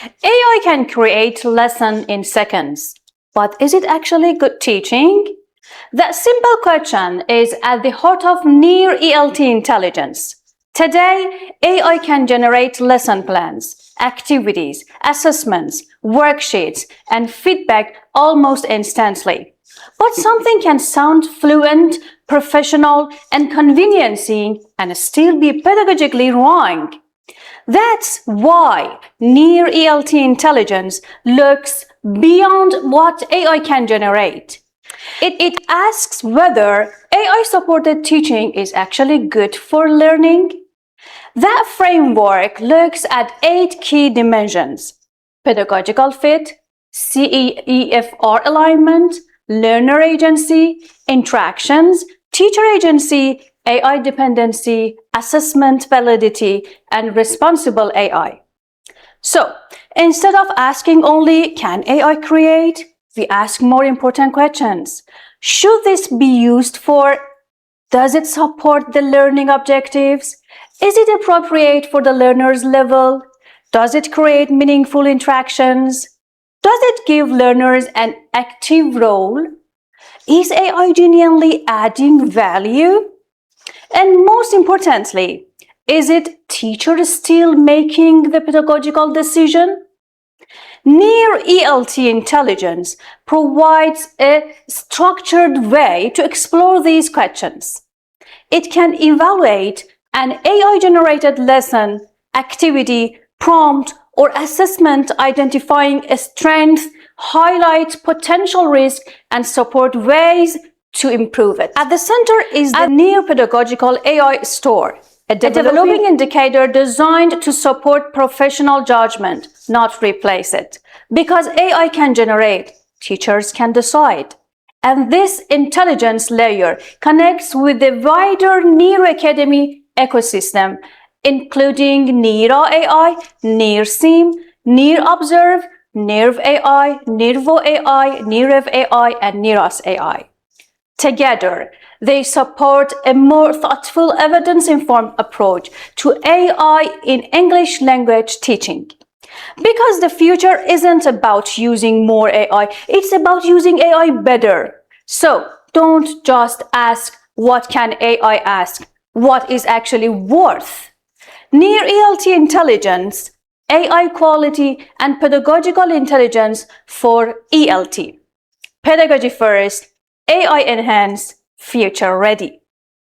AI can create lesson in seconds, but is it actually good teaching? That simple question is at the heart of near ELT intelligence. Today, AI can generate lesson plans, activities, assessments, worksheets, and feedback almost instantly. But something can sound fluent, professional, and conveniencing and still be pedagogically wrong. That's why near ELT intelligence looks beyond what AI can generate. It asks whether AI-supported teaching is actually good for learning. That framework looks at 8 key dimensions: pedagogical fit, CEFR alignment, learner agency, interactions, teacher agency, AI dependency, assessment validity, and responsible AI. So, instead of asking only, can AI create? We ask more important questions. Should this be used for? Does it support the learning objectives? Is it appropriate for the learner's level? Does it create meaningful interactions? Does it give learners an active role? Is AI genuinely adding value? And most importantly, is it teacher still making the pedagogical decision? Near ELT intelligence provides a structured way to explore these questions. It can evaluate an AI-generated lesson, activity, prompt, or assessment, identifying a strength, highlight potential risk, and support ways to improve it. At the center is the Near Pedagogical AI Store, a developing indicator designed to support professional judgment, not replace it. Because AI can generate, teachers can decide. And this intelligence layer connects with the wider Near Academy ecosystem, including Nira AI, NearSeam, NearObserve, Nerve AI, Nirvo AI, Nerev AI, and Neras AI. Together, they support a more thoughtful, evidence-informed approach to AI in English language teaching. Because the future isn't about using more AI, it's about using AI better. So don't just ask, what can AI ask? What is actually worth? Near ELT intelligence, AI quality, and pedagogical intelligence for ELT. Pedagogy first, AI enhanced, future ready.